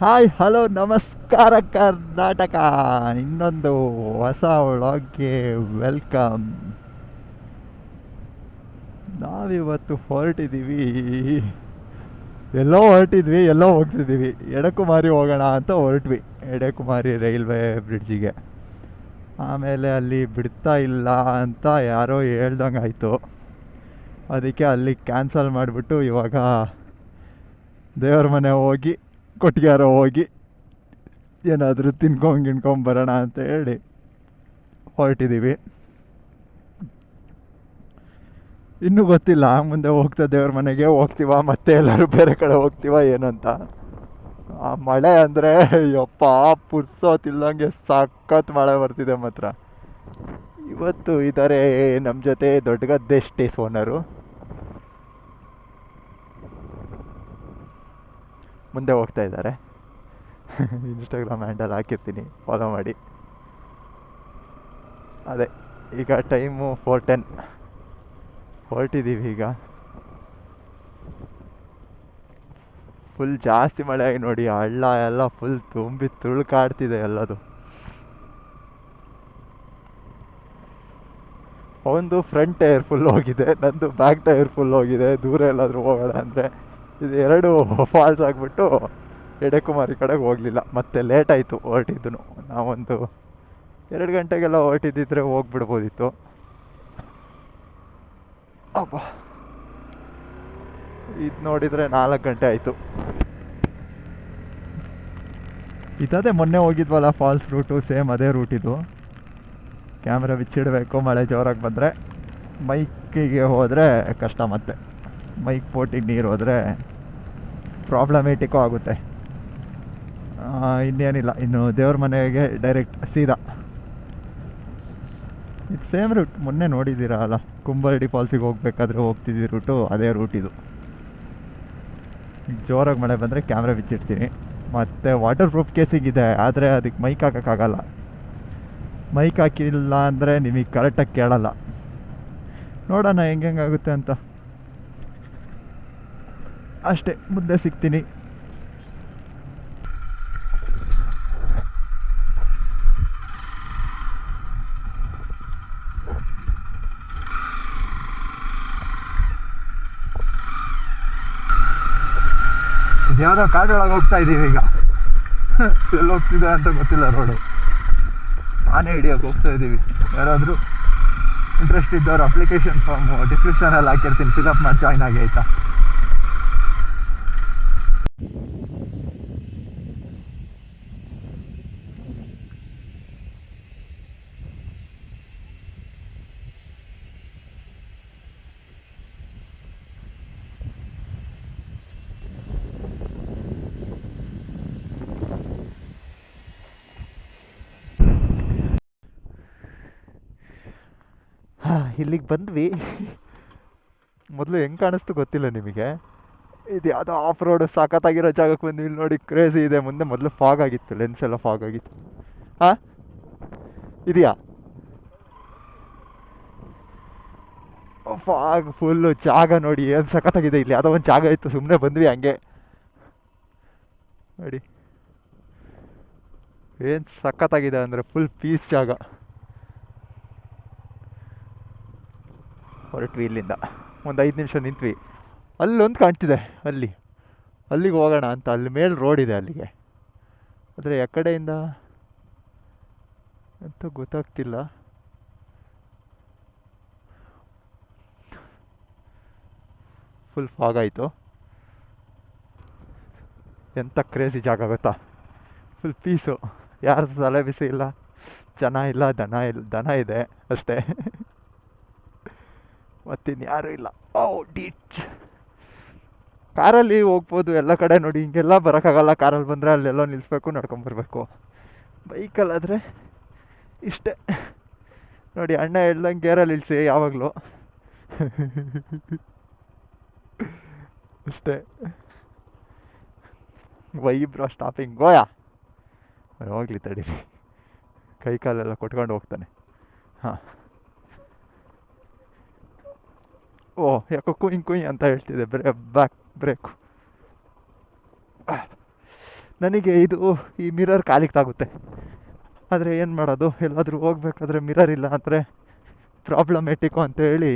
Hi hello ನಮಸ್ಕಾರ ಕರ್ನಾಟಕ. ಇನ್ನೊಂದು ಹೊಸ ವ್ಲಾಗ್ಗೆ ವೆಲ್ಕಮ್. ನಾವಿವತ್ತು ಹೊರಟಿದ್ದೀವಿ, ಎಲ್ಲೋ ಹೋಗ್ತಿದ್ದೀವಿ. ಎಡಕುಮಾರಿ ಹೋಗೋಣ ಅಂತ ಹೊರಟ್ವಿ. ಎಡಕುಮಾರಿ ರೈಲ್ವೆ ಬ್ರಿಡ್ಜಿಗೆ. ಆಮೇಲೆ ಅಲ್ಲಿ ಬಿಡ್ತಾ ಇಲ್ಲ ಅಂತ ಯಾರೋ ಹೇಳ್ದಂಗೆ ಆಯಿತು. ಅದಕ್ಕೆ ಅಲ್ಲಿ ಕ್ಯಾನ್ಸಲ್ ಮಾಡಿಬಿಟ್ಟು ಇವಾಗ ದೇವ್ರ ಮನೆ ಹೋಗಿ ಕೊಟ್ಟಿಗೆಹಾರ ಹೋಗಿ ಏನಾದರೂ ಗಿಣ್ಕೊಂಬರೋಣ ಅಂತ ಹೇಳಿ ಹೊರಟಿದ್ದೀವಿ. ಇನ್ನೂ ಗೊತ್ತಿಲ್ಲ ಮುಂದೆ ಹೋಗ್ತಾ ದೇವ್ರ ಮನೆಗೆ ಹೋಗ್ತೀವ ಮತ್ತೆ ಎಲ್ಲರೂ ಬೇರೆ ಕಡೆ ಹೋಗ್ತೀವ ಏನಂತ. ಆ ಮಳೆ ಅಂದರೆ ಯಪ್ಪ ಪುರ್ಸೋತಿಲ್ಲಂಗೆ ಸಖತ್ ಮಳೆ ಬರ್ತಿದೆ ಮಾತ್ರ. ಇವತ್ತು ಇದ್ದಾರೆ ನಮ್ಮ ಜೊತೆ ದೊಡ್ಡಗದ್ದೆ ಸ್ಟೇಸ್ ಓನರು. ಮುಂದೆ ಹೋಗ್ತಾ ಇದ್ದಾರೆ. ಇನ್ಸ್ಟಾಗ್ರಾಮ್ ಹ್ಯಾಂಡಲ್ ಹಾಕಿರ್ತೀನಿ, ಫಾಲೋ ಮಾಡಿ. ಅದೇ ಈಗ ಟೈಮು 4:10. ಹೊರಟಿದ್ದೀವಿ ಈಗ. ಫುಲ್ ಜಾಸ್ತಿ ಮಳೆ ಆಗಿ ನೋಡಿ, ಹಳ್ಳ ಎಲ್ಲ ಫುಲ್ ತುಂಬಿ ತುಳ್ಕಾಡ್ತಿದೆ ಎಲ್ಲದು. ಒಂದು ಫ್ರಂಟ್ ಟೈರ್ ಫುಲ್ ಹೋಗಿದೆ, ನಂದು ಬ್ಯಾಕ್ ಟೈರ್ ಫುಲ್ ಹೋಗಿದೆ. ದೂರ ಎಲ್ಲಾದರೂ ಹೋಗೋಣ ಅಂದರೆ ಇದು ಎರಡು ಫಾಲ್ಸ್ ಆಗಿಬಿಟ್ಟು ಎಡೆಕುಮಾರಿ ಕಡೆಗೆ ಹೋಗಲಿಲ್ಲ. ಮತ್ತೆ ಲೇಟ್ ಆಯಿತು ಹೊರಟಿದ್ದು. ನಾವೊಂದು 2 ಗಂಟೆಗೆಲ್ಲ ಹೊರಟಿದ್ದಿದ್ರೆ ಹೋಗ್ಬಿಡ್ಬೋದಿತ್ತು. ಅಪ್ಪ, ಇದು ನೋಡಿದರೆ 4 ಗಂಟೆ ಆಯಿತು. ಇದೇ ಮೊನ್ನೆ ಹೋಗಿದ್ವಲ್ಲ ಫಾಲ್ಸ್ ರೂಟು, ಸೇಮ್ ಅದೇ ರೂಟ್ ಇದು. ಕ್ಯಾಮ್ರಾ ಬಿಚ್ಚಿಡಬೇಕು ಮಳೆ ಜೋರಾಗಿ ಬಂದರೆ. ಮೈಕಿಗೆ ಹೋದರೆ ಕಷ್ಟ, ಮತ್ತೆ ಮೈಕ್ ಪೋಟಿಗೆ ನೀರು ಹೋದರೆ ಪ್ರಾಬ್ಲಮೇಟಿಕ್ಕು ಆಗುತ್ತೆ. ಇನ್ನೇನಿಲ್ಲ, ಇನ್ನು ದೇವ್ರ ಮನೆಗೆ ಡೈರೆಕ್ಟ್ ಸೀದಾ. ಇದು ಸೇಮ್ ರೂಟ್, ಮೊನ್ನೆ ನೋಡಿದ್ದೀರಾ ಅಲ್ಲ, ಕುಂಬಾರಡಿ ಫಾಲ್ಸಿಗೆ ಹೋಗ್ಬೇಕಾದ್ರೆ ಹೋಗ್ತಿದ್ದ ರೂಟು ಅದೇ ರೂಟ್ ಇದು. ಜೋರಾಗಿ ಮಳೆ ಬಂದರೆ ಕ್ಯಾಮ್ರಾ ಬಿಚ್ಚಿಡ್ತೀನಿ. ಮತ್ತು ವಾಟರ್ ಪ್ರೂಫ್ ಕೇಸಿಗಿದೆ, ಆದರೆ ಅದಕ್ಕೆ ಮೈಕ್ ಹಾಕೋಕ್ಕಾಗಲ್ಲ. ಮೈಕ್ ಹಾಕಿಲ್ಲ ಅಂದರೆ ನಿಮಗೆ ಕರೆಕ್ಟಾಗಿ ಕೇಳಲ್ಲ. ನೋಡೋಣ ಹೆಂಗಾಗುತ್ತೆ ಅಂತ. ಅಷ್ಟೇ, ಮುಂದೆ ಸಿಗ್ತೀನಿ. ಯಾವುದೋ ಕಾಡೊಳಗೆ ಹೋಗ್ತಾ ಇದ್ದೀವಿ ಈಗ. ಎಲ್ಲಿ ಹೋಗ್ತಿದೆ ಅಂತ ಗೊತ್ತಿಲ್ಲ ರೋಡು. ಆನೆ ಹಿಡಿಯೋಕೆ ಹೋಗ್ತಾ ಇದ್ದೀವಿ. ಯಾರಾದರೂ ಇಂಟ್ರೆಸ್ಟ್ ಇದ್ದವ್ರು ಅಪ್ಲಿಕೇಶನ್ ಫಾರ್ಮು ಡಿಸ್ಕ್ರಿಪ್ಷನಲ್ಲಿ ಹಾಕಿರ್ತೀನಿ, ಫಿಲಪ್ ಮಾಡಿ ಜಾಯ್ನ್ ಆಗಿ, ಆಯಿತಾ? ಇಲ್ಲಿಗೆ ಬಂದ್ವಿ. ಮೊದಲು ಹೆಂಗೆ ಕಾಣಿಸ್ತು ಗೊತ್ತಿಲ್ಲ ನಿಮಗೆ. ಇದು ಯಾವುದೋ ಆಫ್ ರೋಡ್ ಸಖತ್ತಾಗಿರೋ ಜಾಗಕ್ಕೆ ಬಂದ್ವಿ. ಇಲ್ಲಿ ನೋಡಿ ಕ್ರೇಜಿ ಇದೆ. ಮುಂದೆ ಮೊದಲು ಫಾಗ್ ಆಗಿತ್ತು, ಲೆನ್ಸ್ ಎಲ್ಲ ಫಾಗ್ ಆಗಿತ್ತು. ಹಾಂ, ಇದೆಯಾ ಫಾಗ್ ಫುಲ್ಲು? ಜಾಗ ನೋಡಿ ಏನು ಸಖತ್ತಾಗಿದೆ. ಇಲ್ಲಿ ಯಾವುದೋ ಒಂದು ಜಾಗ ಇತ್ತು, ಸುಮ್ಮನೆ ಬಂದ್ವಿ ಹಂಗೆ. ನೋಡಿ ಏನು ಸಖತ್ತಾಗಿದೆ ಅಂದರೆ ಫುಲ್ ಪೀಸ್ ಜಾಗ. ಹೊರಟ್ವಿ ಇಲ್ಲಿಂದ. ಒಂದು 5 ನಿಮಿಷ ನಿಂತ್ವಿ. ಅಲ್ಲೊಂದು ಕಾಣ್ತಿದೆ, ಅಲ್ಲಿಗೆ ಹೋಗೋಣ ಅಂತ. ಅಲ್ಲಿ ಮೇಲೆ ರೋಡ್ ಇದೆ ಅಲ್ಲಿಗೆ. ಆದರೆ ಕಡೆಯಿಂದ ಅಂತ ಗೊತ್ತಾಗ್ತಿಲ್ಲ. ಫುಲ್ ಫಾಗ್ ಆಯಿತು. ಎಂಥ ಕ್ರೇಜಿ ಜಾಗ ಗೊತ್ತಾ? ಫುಲ್ ಪೀಸು, ಯಾರ್ದು ತಲೆ ಬಿಸಿ ಇಲ್ಲ, ಜನ ಇಲ್ಲ, ದನ ಇದೆ ಅಷ್ಟೇ. ಮತ್ತಿನ್ಯಾರೂ ಇಲ್ಲ. ಓ ಡಿಚ್. ಕಾರಲ್ಲಿ ಹೋಗ್ಬೋದು ಎಲ್ಲ ಕಡೆ. ನೋಡಿ ಹಿಂಗೆಲ್ಲ ಬರೋಕ್ಕಾಗಲ್ಲ. ಕಾರಲ್ಲಿ ಬಂದರೆ ಅಲ್ಲೆಲ್ಲೋ ನಿಲ್ಲಿಸ್ಬೇಕು, ನಡ್ಕೊಂಬರ್ಬೇಕು. ಬೈಕಲ್ಲಾದರೆ ಇಷ್ಟೇ. ನೋಡಿ ಅಣ್ಣ ಹೇಳ್ದಂಗೆ ಗೇರಲ್ಲಿ ಇಳಿಸಿ ಯಾವಾಗಲೂ. ಅಷ್ಟೇ. Vibro stopping ಗೋಯಾ. ಹೋಗ್ಲಿ ತಡೀರಿ, ಕೈ ಕಾಲೆಲ್ಲ ಕೊಟ್ಕೊಂಡು ಹೋಗ್ತಾನೆ. ಹಾಂ. ಓ ಯಾಕೋ ಕುಯ್ ಅಂತ ಹೇಳ್ತಿದೆ ಬ್ಯಾಕ್ ಬ್ರೇಕು. ನನಗೆ ಇದು ಈ ಮಿರರ್ ಕಾಲಿಗೆ ತಾಗುತ್ತೆ. ಆದರೆ ಏನು ಮಾಡೋದು, ಎಲ್ಲಾದರೂ ಹೋಗ್ಬೇಕಾದ್ರೆ ಮಿರರ್ ಇಲ್ಲ ಅಂದರೆ ಪ್ರಾಬ್ಲಮೆಟಿಕ್ಕು ಅಂತೇಳಿ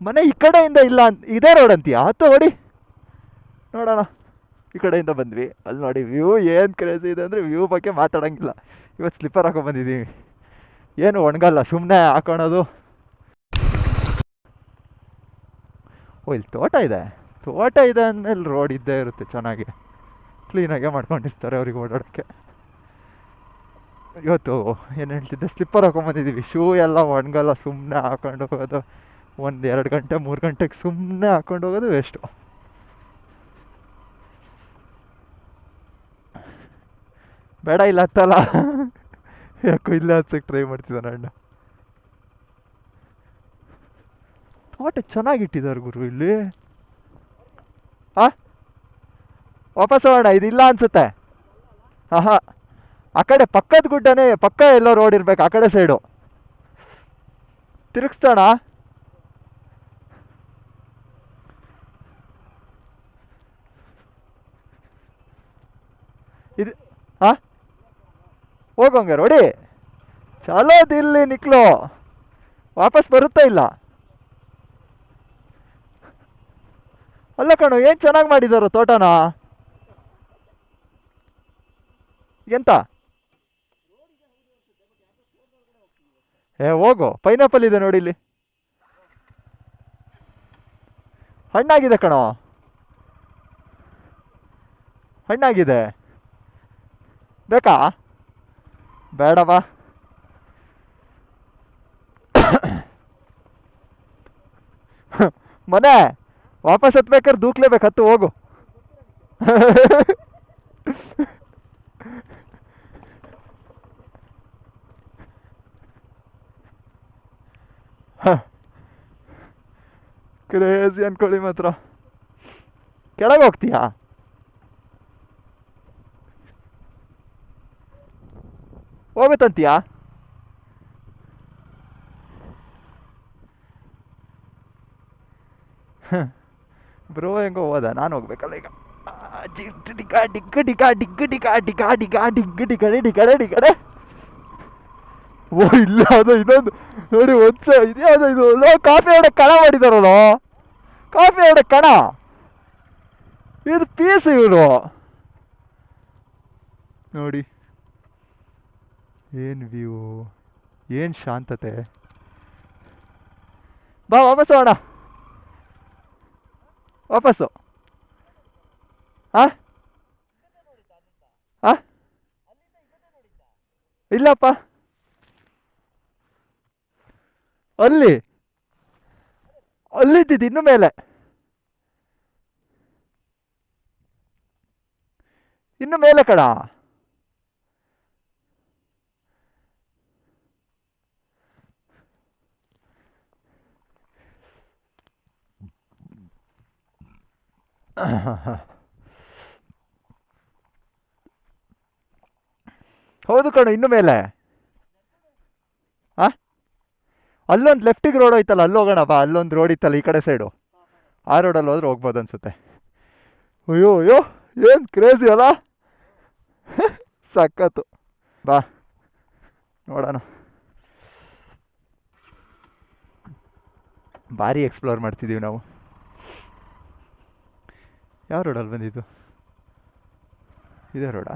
ಮನೆ ಈ ಕಡೆಯಿಂದ ಇಲ್ಲ ಅಂತ ಇದೇ ರೋಡ್ ಅಂತೀಯಾ? ಹತ್ತು ಹೊಡಿ ನೋಡೋಣ. ಈ ಕಡೆಯಿಂದ ಬಂದ್ವಿ, ಅಲ್ಲಿ ನೋಡಿ ವ್ಯೂ ಏನು ಕ್ರೇಜಿ ಇದೆ ಅಂದರೆ ವ್ಯೂ ಬಗ್ಗೆ ಮಾತಾಡೋಂಗಿಲ್ಲ. ಇವತ್ತು ಸ್ಲಿಪ್ಪರ್ ಹಾಕೊಂಡು ಬಂದಿದ್ದೀವಿ, ಏನು ಒಣಗಲ್ಲ, ಸುಮ್ಮನೆ ಹಾಕೊಳೋದು. ಓ ಇಲ್ಲಿ ತೋಟ ಇದೆ ಅಂದಮೇಲೆ ರೋಡ್ ಇದ್ದೇ ಇರುತ್ತೆ, ಚೆನ್ನಾಗಿ ಕ್ಲೀನಾಗೆ ಮಾಡ್ಕೊಂಡಿರ್ತಾರೆ ಅವ್ರಿಗೆ ಓಡಾಡೋಕ್ಕೆ. ಇವತ್ತು ಏನು ಹೇಳ್ತಿದ್ದೆ, ಸ್ಲಿಪ್ಪರ್ ಹಾಕೊಂಬಂದಿದ್ದೀವಿ, ಶೂ ಎಲ್ಲ ಒಣಗಲ್ಲ, ಸುಮ್ಮನೆ ಹಾಕೊಂಡು ಹೋಗೋದು. 1-2 ಗಂಟೆ 3 ಗಂಟೆಗೆ ಸುಮ್ಮನೆ ಹಾಕೊಂಡು ಹೋಗೋದು ವೇಸ್ಟು. ಬೇಡ ಇಲ್ಲ ಹತ್ತಲ್ಲ ಯಾಕೋ ಇಲ್ಲ ಹಚ್ಚಕ್ಕೆ ಟ್ರೈ ಮಾಡ್ತಿದ್ದಾನೆ ಅಣ್ಣ. ತೋಟ ಚೆನ್ನಾಗಿಟ್ಟಿದ್ದಾರೆ ಗುರು ಇಲ್ಲಿ. ವಾಪಸ್ ಹೋಗೋಣ, ಇದಿಲ್ಲ ಅನ್ಸುತ್ತೆ. ಹಾಂ ಆ ಕಡೆ ಪಕ್ಕದ ಗುಡ್ಡನೇ, ಪಕ್ಕ ಎಲ್ಲೋ ರೋಡ್ ಇರ್ಬೇಕು ಆ ಕಡೆ ಸೈಡು. ತಿರುಗಿಸ್ತೋಣ. ಇದು ಹೋಗೋಂಗೆ ರೋಡಿ ಚಲೋ ದಿಲ್ಲಿ ನಿಕ್ಲು, ವಾಪಸ್ ಬರುತ್ತಾ ಇಲ್ಲ. ಅಲ್ಲ ಕಣು, ಏನು ಚೆನ್ನಾಗಿ ಮಾಡಿದಾರೋ ತೋಟನ. ಎಂತ ಹೋಗು, ಪೈನಾಪಲ್ ಇದೆ ನೋಡಿ ಇಲ್ಲಿ, ಹಣ್ಣಾಗಿದೆ ಕಣೋ, ಹಣ್ಣಾಗಿದೆ. ಬೇಕಾ? ಬೇಡವಾ. ಮನೆ ವಾಪಸ್ ಹತ್ಬೇಕಾದ್ರೆ ದೂಕ್ಲೇಬೇಕು, ಹತ್ತು ಹೋಗು. ಕ್ರೇಜಿ ಅನ್ಕೊಳ್ಳಿ ಮಾತ್ರ. ಕೆಳಗೆ ಹೋಗ್ತೀಯಾ? ಹೋಗುತ್ತಂತೀಯಾ? ಬ್ರೋ ಹೆಂಗೋ ಹೋದ, ನಾನು ಹೋಗ್ಬೇಕಲ್ಲ ಈಗ. ಡಿಗ ಡಿಗ್ಗ ಡಿಗ ಡಿಗ್ಗ ಡಿಗ ಡಿಗ ಡಿಗ ಡಿಗ್ಗ ಡಿಗಡೆ ಡಿಗಡೆ ಡಿಗಡೆ. ಓ ಇಲ್ಲ, ಅದು ಇನ್ನೊಂದು ನೋಡಿ, ಇದ್ಯಾವುದು ಇದು, ಕಾಫಿ ಹೊಡಕ್ಕೆ ಕಣ ಮಾಡಿದಾರಲ್ಲ, ಕಾಫಿ ಹೊಡಕ್ಕೆ ಕಣ, ಇದು ಪೀಸ್ ಇವರು ನೋಡಿ. ಏನು ವ್ಯೂ, ಏನು ಶಾಂತತೆ. ಬಾ ವಾಪಸ್ಸು ಹೋಗೋಣ, ವಾಪಸ್ಸು. ಇಲ್ಲಪ್ಪ, ಅಲ್ಲಿದ್ದಿದ್ದು ಇನ್ನು ಮೇಲೆ, ಇನ್ನು ಮೇಲೆ ಕಣ. ಹೌದು ಕಣು, ಇನ್ನು ಮೇಲೆ. ಅಲ್ಲೊಂದು ಲೆಫ್ಟಿಗೆ ರೋಡ್ ಹೋಯ್ತಲ್ಲ, ಅಲ್ಲಿ ಹೋಗೋಣ ಬಾ. ಅಲ್ಲೊಂದು ರೋಡ್ ಇತ್ತಲ್ಲ ಈ ಕಡೆ ಸೈಡು, ಆ ರೋಡಲ್ಲಿ ಹೋದ್ರೆ ಹೋಗ್ಬೋದು ಅನ್ಸುತ್ತೆ. ಅಯ್ಯೋ ಅಯ್ಯೋ, ಏನು ಕ್ರೇಜಿ ಅಲ್ಲ, ಸಖತ್ತು. ಬಾ ನೋಡೋಣ. ಭಾರಿ ಎಕ್ಸ್ಪ್ಲೋರ್ ಮಾಡ್ತಿದ್ದೀವಿ ನಾವು. ಯಾವ ರೋಡಲ್ಲಿ ಬಂದಿದ್ದು? ಇದೇ ರೋಡಾ?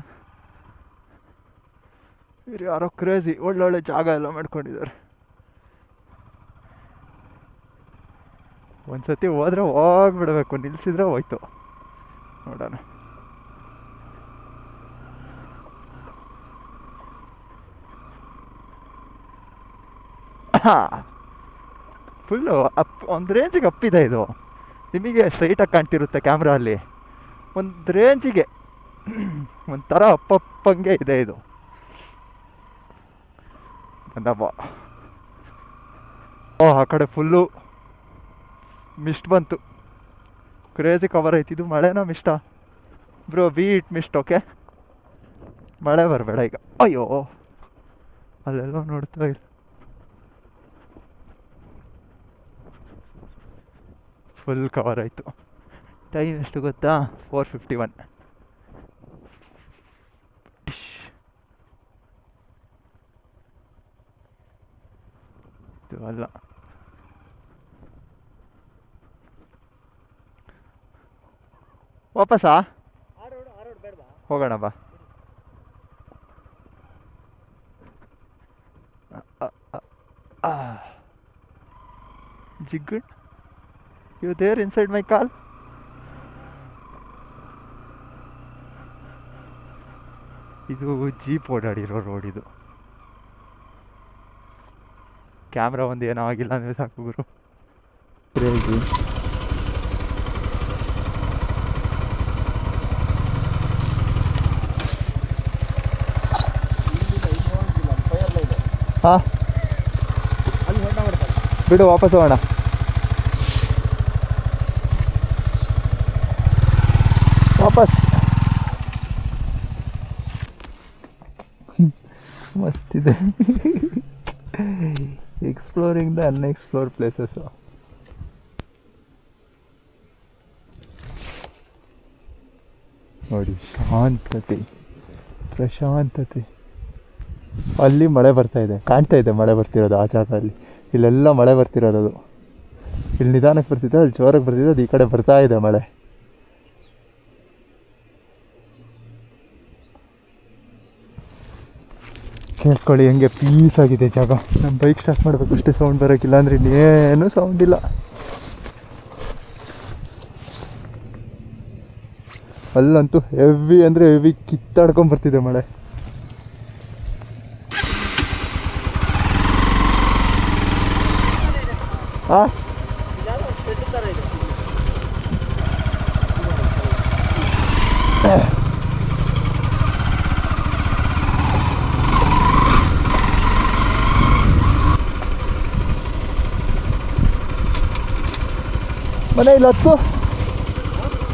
ಇವ್ರು ಯಾರೋ ಕ್ರೇಜಿ ಒಳ್ಳೊಳ್ಳೆ ಜಾಗ ಎಲ್ಲ ಮಾಡ್ಕೊಂಡಿದ್ದಾರೆ. ಒಂದು ಸತಿ ಹೋದ್ರೆ ಹೋಗ್ಬಿಡ್ಬೇಕು, ನಿಲ್ಲಿಸಿದ್ರೆ ಹೋಯ್ತು. ನೋಡೋಣ. ಫುಲ್ಲು ಒಂದು ರೇಂಜಿಗೆ ಅಪ್ಪಿದೆ ಇದು. ನಿಮಗೆ ಸ್ಟ್ರೈಟಾಗಿ ಕಾಣ್ತಿರುತ್ತೆ ಕ್ಯಾಮ್ರಾ ಅಲ್ಲಿ, ಒಂದು ರೇಂಜಿಗೆ ಒಂಥರ ಅಪ್ಪಪ್ಪಂಗೆ ಇದೆ ಇದು. ಬಂದಪ್ಪ. ಆ ಕಡೆ ಫುಲ್ಲು ಮಿಸ್ಟ್ ಬಂತು, ಕ್ರೇಜಿ ಕವರ್ ಐತಿ. ಇದು ಮಳೆನಾ ಮಿಸ್ಟಾ? Bro beat mist. ಓಕೆ, ಮಳೆ ಬರಬೇಡ ಈಗ. ಅಯ್ಯೋ ಅಲ್ಲೆಲ್ಲೋ ನೋಡ್ತಾ ಇಲ್ಲ, ಫುಲ್ ಕವರ್ ಆಯಿತು. ಟೈಮ್ ಎಷ್ಟು ಗೊತ್ತಾ? 4:51. ಇದು ಅಲ್ಲ, ವಾಪಸ್ಸಾ ಹೋಗೋಣ ಬಾ. ಜಿಗ್ಗುಡ್, ಯು ದೇರ್ ಇನ್ಸೈಡ್ ಮೈ ಕಾಲ್. ಇದು ಜೀಪ್ ಓಡಾಡಿರೋ ರೋಡ್ ಇದು. ಕ್ಯಾಮ್ರಾ ಒಂದು ಏನೋ ಆಗಿಲ್ಲ ಅಂದರೆ ಸಾಕು ಗುರು. ಹಾಂ ಬಿಡು, ವಾಪಸ್ ಹೋಗೋಣ. ವಾಪಸ್ ಮಸ್ತಿದೆ. Exploring the unexplored places. ನೋಡಿ, ಶಾಂತತೆ, ಪ್ರಶಾಂತತೆ. ಅಲ್ಲಿ ಮಳೆ ಬರ್ತಾ ಇದೆ, ಕಾಣ್ತಾ ಇದೆ ಮಳೆ ಬರ್ತಿರೋದು ಆ ಜಾಗದಲ್ಲಿ. ಇಲ್ಲೆಲ್ಲ ಮಳೆ ಬರ್ತಿರೋದು. ಅದು ಇಲ್ಲಿ ನಿಧಾನಕ್ಕೆ ಬರ್ತಿದೆ, ಅಲ್ಲಿ ಜೋರಾಗಿ ಬರ್ತಿದೆ. ಅದು ಈ ಕಡೆ ಬರ್ತಾ ಇದೆ ಮಳೆ. ಕೇಳಿಸ್ಕೊಳ್ಳಿ ಹೆಂಗೆ ಪೀಸ್ ಆಗಿದೆ ಜಾಗ. ನಮ್ಮ ಬೈಕ್ ಸ್ಟಾರ್ಟ್ ಮಾಡಬೇಕು ಅಷ್ಟೇ ಸೌಂಡ್ ಬರೋಕ್ಕಿಲ್ಲ, ಅಂದರೆ ಇನ್ನೇನು ಸೌಂಡ್ ಇಲ್ಲ. ಅಲ್ಲಂತೂ ಹೆವಿ ಅಂದರೆ ಹೆವಿ ಕಿತ್ತಾಡ್ಕೊಂಬರ್ತಿದೆ ಮಳೆ. ಹಾಂ ಮನೆ ಇಲ್ಲ,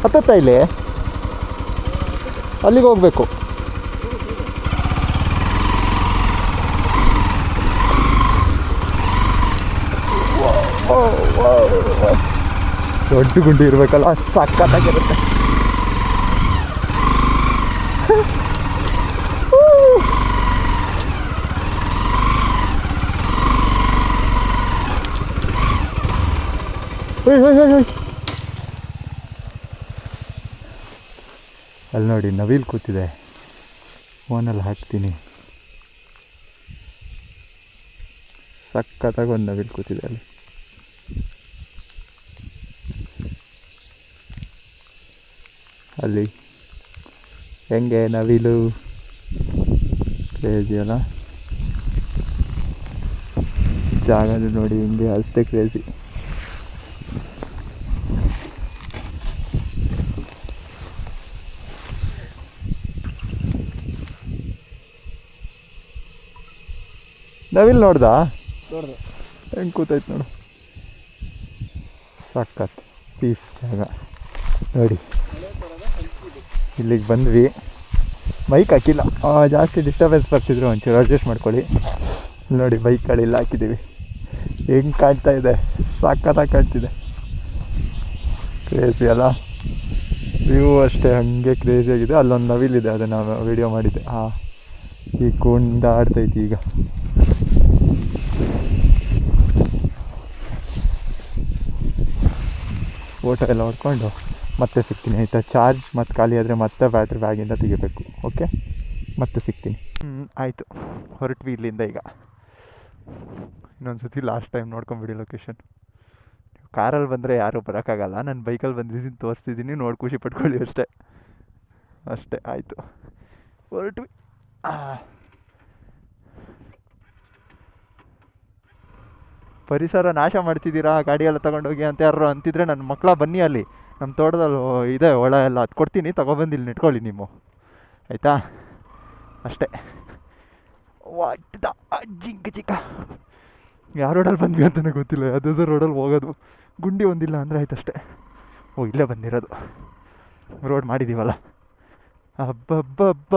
ಹತ್ತತ್ತ ಇಲ್ಲಿ ಅಲ್ಲಿಗೆ ಹೋಗ್ಬೇಕು. ದೊಡ್ಡ ಗುಂಡಿ ಇರಬೇಕಲ್ಲ, ಸಕ್ಕತ್ತಾಗಿರುತ್ತೆ. ಅಲ್ಲಿ ನೋಡಿ ನವಿಲ್ ಕೂತಿದೆ, ಫೋನಲ್ಲಿ ಹಾಕ್ತೀನಿ. ಸಕ್ಕತ್ತಾಗಿ ಒಂದು ನವಿಲ್ ಕೂತಿದೆ ಅಲ್ಲಿ. ಅಲ್ಲಿ ಹೆಂಗೆ ನವಿಲು ಕ್ರೇಜಿ ಅಲ್ಲ, ಜಾಗನೂ ನೋಡಿ ಹಿಂಗೆ ಅಷ್ಟೇ ಕ್ರೇಜಿ. ನವಿಲ್ ನೋಡ್ದ ಹೆಂಗೆ ಕೂತೈತೆ ನೋಡು, ಸಖತ್ ಪೀಸ್ ಜಾಗ ನೋಡಿ. ಇಲ್ಲಿಗೆ ಬಂದ್ವಿ, ಬೈಕ್ ಹಾಕಿಲ್ಲ, ಜಾಸ್ತಿ ಡಿಸ್ಟರ್ಬೆನ್ಸ್ ಬರ್ತಿದ್ರು, ಒಂಚೂರು ಅಡ್ಜಸ್ಟ್ ಮಾಡ್ಕೊಳ್ಳಿ. ನೋಡಿ ಬೈಕ್ಗಳೆಲ್ಲ ಹಾಕಿದ್ದೀವಿ, ಹೆಂಗೆ ಕಾಣ್ತಾ ಇದೆ, ಸಖತ್ತಾಗಿ ಕಾಣ್ತಿದೆ. ಕ್ರೇಜಿ ಅಲ್ಲ, ವ್ಯೂ ಅಷ್ಟೇ ಹಂಗೆ ಕ್ರೇಜಿಯಾಗಿದೆ. ಅಲ್ಲೊಂದು ನವಿಲಿದೆ, ಅದನ್ನು ವಿಡಿಯೋ ಮಾಡಿದ್ದೆ. ಈ ಕುಂಡ ಆಡ್ತೈತಿ ಈಗ. ಫೋಟೋ ಎಲ್ಲ ಹೊಡ್ಕೊಂಡು ಮತ್ತೆ ಸಿಗ್ತೀನಿ ಆಯಿತಾ. ಚಾರ್ಜ್ ಮತ್ತು ಖಾಲಿ ಆದರೆ ಮತ್ತೆ ಬ್ಯಾಟ್ರಿ ಬ್ಯಾಗಿಂದ ತೆಗಿಬೇಕು. ಓಕೆ, ಮತ್ತೆ ಸಿಗ್ತೀನಿ. ಆಯಿತು, ಹೊರಟ್ವಿ ಇಲ್ಲಿಂದ ಈಗ. ಇನ್ನೊಂದು ಸತಿ ಲಾಸ್ಟ್ ಟೈಮ್ ನೋಡ್ಕೊಂಬಿಡಿ ಲೊಕೇಶನ್. ನೀವು ಕಾರಲ್ಲಿ ಬಂದರೆ ಯಾರೂ ಬರೋಕ್ಕಾಗಲ್ಲ, ನಾನು ಬೈಕಲ್ಲಿ ಬಂದಿದ್ದೀನಿ, ತೋರಿಸ್ತಿದ್ದೀನಿ, ನೋಡಿ ಖುಷಿ ಪಟ್ಕೊಳ್ಳಿ ಅಷ್ಟೇ. ಅಷ್ಟೇ ಆಯಿತು, ಹೊರಟ್ವಿ. ಪರಿಸರ ನಾಶ ಮಾಡ್ತಿದ್ದೀರಾ ಗಾಡಿಯೆಲ್ಲ ತೊಗೊಂಡೋಗಿ ಅಂತ ಯಾರು ಅಂತಿದ್ರೆ ನನ್ನ ಮಕ್ಕಳ ಬನ್ನಿ, ಅಲ್ಲಿ ನಮ್ಮ ತೋಟದಲ್ಲಿ ಇದೆ ಒಳ ಎಲ್ಲ, ಅದು ಕೊಡ್ತೀನಿ, ತೊಗೊಬಂದು ಇಲ್ಲಿ ನಿಟ್ಕೊಳ್ಳಿ ನೀವು, ಆಯಿತಾ. ಅಷ್ಟೇ. ವಾಟ್ದ ಜಿಂಕ ಚಿಕ್ಕ ಯಾವ ರೋಡಲ್ಲಿ ಬಂದ್ವಿ ಅಂತಲೇ ಗೊತ್ತಿಲ್ಲ, ಯಾವುದಾದ್ರೂ ರೋಡಲ್ಲಿ ಹೋಗೋದು. ಗುಂಡಿ ಒಂದಿಲ್ಲ ಅಂದರೆ ಆಯ್ತು ಅಷ್ಟೇ. ಇಲ್ಲೇ ಬಂದಿರೋದು, ರೋಡ್ ಮಾಡಿದ್ದೀವಲ್ಲ. ಹಬ್ಬ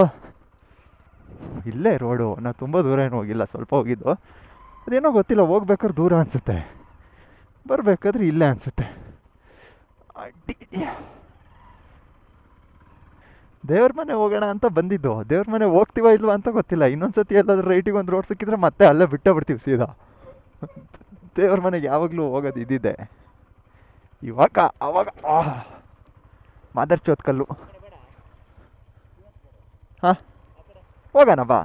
ಇಲ್ಲೇ ರೋಡು, ನಾವು ತುಂಬ ದೂರ ಏನು ಹೋಗಿಲ್ಲ, ಸ್ವಲ್ಪ ಹೋಗಿದ್ದು. ಅದೇನೋ ಗೊತ್ತಿಲ್ಲ, ಹೋಗ್ಬೇಕಾದ್ರೆ ದೂರ ಅನಿಸುತ್ತೆ, ಬರಬೇಕಾದ್ರೆ ಇಲ್ಲೇ ಅನಿಸುತ್ತೆ. ದೇವ್ರ ಮನೆ ಹೋಗೋಣ ಅಂತ ಬಂದಿದ್ದು. ದೇವ್ರ ಮನೆ ಹೋಗ್ತೀವ ಇಲ್ವಾ ಅಂತ ಗೊತ್ತಿಲ್ಲ. ಇನ್ನೊಂದ್ಸತಿ ಎಲ್ಲಾದ್ರೂ ರೈಟಿಗೆ ಒಂದು ರೋಡ್ ಸಿಕ್ಕಿದ್ರೆ ಮತ್ತೆ ಅಲ್ಲೇ ಬಿಟ್ಟೇ ಬಿಡ್ತೀವಿ ಸೀದಾ. ದೇವ್ರ ಮನೆಗೆ ಯಾವಾಗಲೂ ಹೋಗೋದು ಇದ್ದಿದ್ದೆ. ಇವಾಗ ಅವಾಗ ಮಾದರ್ ಚೋತ್ ಕಲ್ಲು. ಹಾಂ, ಹೋಗೋಣ ಬಾ.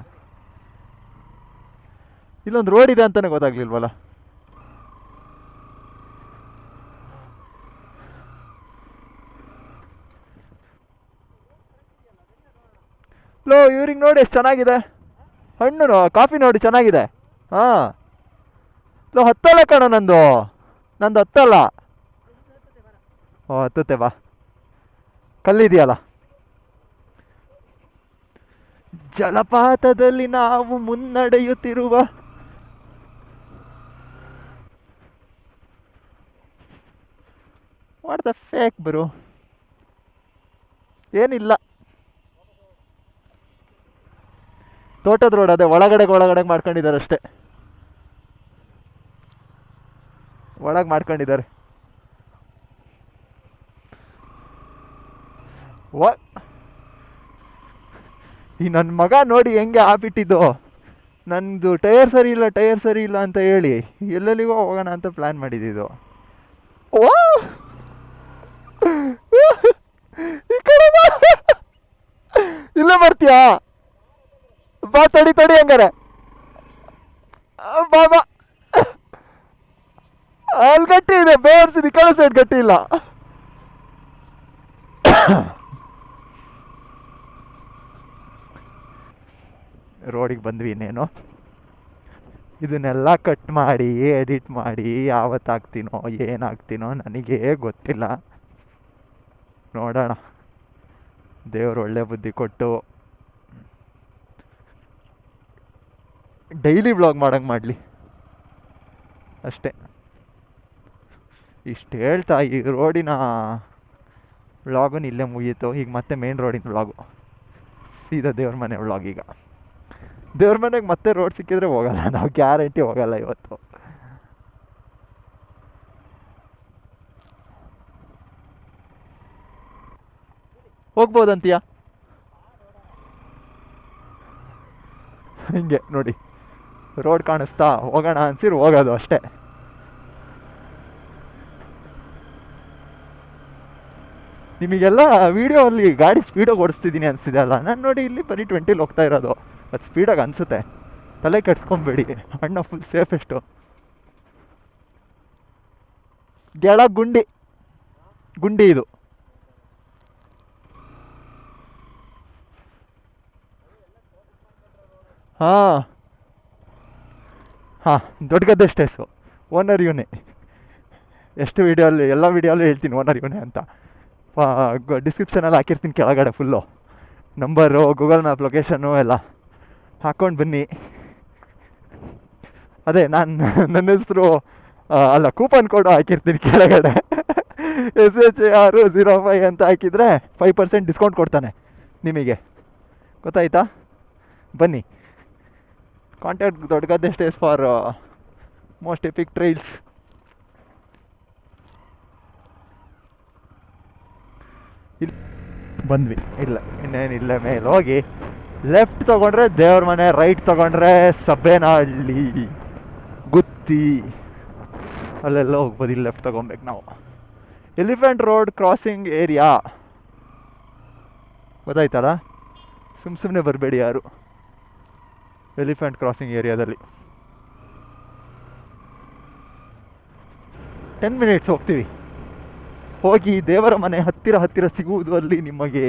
ಇಲ್ಲೊಂದು ರೋಡ್ ಇದೆ ಅಂತಲೇ ಗೊತ್ತಾಗ್ಲಿಲ್ವಲ್ಲ. ಲೋ, ಇವ್ರಿಗೆ ನೋಡಿ ಎಷ್ಟು ಚೆನ್ನಾಗಿದೆ ಹಣ್ಣು. ಕಾಫಿ ನೋಡಿ ಚೆನ್ನಾಗಿದೆ. ಹಾಂ, ಲೋ ಹತ್ತಲ್ಲ ಕಣೋ ನಂದು ಹತ್ತಲ್ಲ. ಓ, ಹತ್ತುತ್ತೆ ಬಾ. ಕಲ್ಲಿದೆಯಲ್ಲ. ಜಲಪಾತದಲ್ಲಿ ನಾವು ಮುನ್ನಡೆಯುತ್ತಿರುವ ವಾಟ್ ದ ಫೇಕ್ ಬ್ರೋ. ಏನಿಲ್ಲ, ತೋಟದ ರೋಡ್ ಅದೇ ಒಳಗಡೆ ಮಾಡ್ಕೊಂಡಿದ್ದಾರೆ ಅಷ್ಟೇ. ಒಳಗೆ ಮಾಡ್ಕೊಂಡಿದ್ದಾರೆ. ಈ ನನ್ನ ಮಗ ನೋಡಿ ಹೆಂಗೆ ಆಗ್ಬಿಟ್ಟಿದ್ದು. ನಂದು ಟೈರ್ ಸರಿ ಇಲ್ಲ ಅಂತ ಹೇಳಿ ಎಲ್ಲೆಲ್ಲಿಗೋ ಹೋಗೋಣ ಅಂತ ಪ್ಲ್ಯಾನ್ ಮಾಡಿದ್ದು. ಓ, ಈ ಕಡೆ ಬಾ. ಇಲ್ಲೇ ಬರ್ತೀಯಾ? ಬಾ, ತಡಿ ಹಂಗಾರೆ. ಬಾ, ಅಲ್ಲಿ ಗಟ್ಟಿ ಇದೆ, ಬೇರ್ಸಿದ ಈ ಕಡೆ ಸೈಡ್ ಗಟ್ಟಿ ಇಲ್ಲ. ರೋಡಿಗೆ ಬಂದ್ವಿ. ಇನ್ನೇನು ಇದನ್ನೆಲ್ಲ ಕಟ್ ಮಾಡಿ ಎಡಿಟ್ ಮಾಡಿ ಯಾವತ್ತಾಗ್ತೀನೋ ಏನಾಗ್ತೀನೋ ನನಗೇ ಗೊತ್ತಿಲ್ಲ. ನೋಡೋಣ, ದೇವ್ರು ಒಳ್ಳೆ ಬುದ್ಧಿ ಕೊಟ್ಟು ಡೈಲಿ ವ್ಲಾಗ್ ಮಾಡೋಂಗೆ ಮಾಡಲಿ ಅಷ್ಟೇ. ಇಷ್ಟು ಹೇಳ್ತಾ ಈ ರೋಡಿನ ವ್ಲಾಗನ್ನು ಇಲ್ಲೇ ಮುಗೀತು. ಈಗ ಮತ್ತೆ ಮೇನ್ ರೋಡಿನ ವ್ಲಾಗು, ಸೀದಾ ದೇವ್ರ ಮನೆ ವ್ಲಾಗ್. ಈಗ ದೇವ್ರ ಮನೆಗೆ ಮತ್ತೆ ರೋಡ್ ಸಿಕ್ಕಿದ್ರೆ ಹೋಗಲ್ಲ, ನಾವು ಗ್ಯಾರಂಟಿ ಹೋಗಲ್ಲ ಇವತ್ತು. ಹೋಗ್ಬೋದಂತೀಯ? ಹಿಂಗೆ ನೋಡಿ, ರೋಡ್ ಕಾಣಿಸ್ತಾ ಹೋಗೋಣ ಅನ್ಸಿರು ಹೋಗೋದು ಅಷ್ಟೇ. ನಿಮಗೆಲ್ಲ ವೀಡಿಯೋಲ್ಲಿ ಗಾಡಿ ಸ್ಪೀಡಾಗಿ ಓಡಿಸ್ತಿದ್ದೀನಿ ಅನಿಸ್ತಿದೆ ಅಲ್ಲ? ನಾನು ನೋಡಿ ಇಲ್ಲಿ ಬರೀ 20 ಹೋಗ್ತಾ ಇರೋದು. ಅದು ಸ್ಪೀಡಾಗಿ ಅನಿಸುತ್ತೆ. ತಲೆ ಕೆಡ್ಸ್ಕೊಂಬೇಡಿ, ಅಣ್ಣ ಫುಲ್ ಸೇಫೆಸ್ಟು. ಗೆಳ ಗುಂಡಿ ಇದು. ಹಾಂ, ದೊಡ್ಡ ಗದ್ದೆ ಸ್ಟೇಸು. ಓನರ್ ಇವನೇ. ಎಷ್ಟು ವೀಡಿಯೋಲ್ಲಿ, ಎಲ್ಲ ವೀಡಿಯೋಲ್ಲೂ ಹೇಳ್ತೀನಿ ಓನರ್ ಇವನೇ ಅಂತ. ಡಿಸ್ಕ್ರಿಪ್ಷನಲ್ಲಿ ಹಾಕಿರ್ತೀನಿ ಕೆಳಗಡೆ full number, Google map location ಎಲ್ಲ ಹಾಕ್ಕೊಂಡು ಬನ್ನಿ. ಅದೇ ನನ್ನ ಹೆಸರು ಅಲ್ಲ, ಕೂಪನ್ ಕೋಡು ಹಾಕಿರ್ತೀನಿ ಕೆಳಗಡೆ. SH605 ಅಂತ ಹಾಕಿದರೆ 5% ಡಿಸ್ಕೌಂಟ್ ಕೊಡ್ತಾನೆ ನಿಮಗೆ. ಗೊತ್ತಾಯ್ತಾ? ಬನ್ನಿ. ಕಾಂಟ್ಯಾಕ್ಟ್ ದೊಡ್ಡ ಗದ್ದೆ stays for most EPIC trails. ಇಲ್ಲಿ ಬಂದ್ವಿ. ಇಲ್ಲ, ಇನ್ನೇನಿಲ್ಲ, ಮೇಲೆ ಹೋಗಿ ಲೆಫ್ಟ್ ತೊಗೊಂಡ್ರೆ ದೇವ್ರ ಮನೆ, ರೈಟ್ ತೊಗೊಂಡ್ರೆ ಸಬ್ಬೇನಹಳ್ಳಿ, ಗುತ್ತಿ, ಅಲ್ಲೆಲ್ಲ ಹೋಗ್ಬೋದು. ಇಲ್ಲಿ ಲೆಫ್ಟ್ ತೊಗೊಬೇಕು ನಾವು. ಎಲಿಫೆಂಟ್ ರೋಡ್ ಕ್ರಾಸಿಂಗ್ ಏರಿಯಾ ಗೊತ್ತಾಯ್ತಲ್ಲ? ಸುಮ್ಮನೆ ಬರಬೇಡಿ ಯಾರು. ಎಲಿಫೆಂಟ್ ಕ್ರಾಸಿಂಗ್ ಏರಿಯಾದಲ್ಲಿ 10 ಮಿನಿಟ್ಸ್ ಹೋಗ್ತೀವಿ. ಹೋಗಿ ದೇವರ ಮನೆ ಹತ್ತಿರ ಸಿಗುವುದು ಅಲ್ಲಿ ನಿಮಗೆ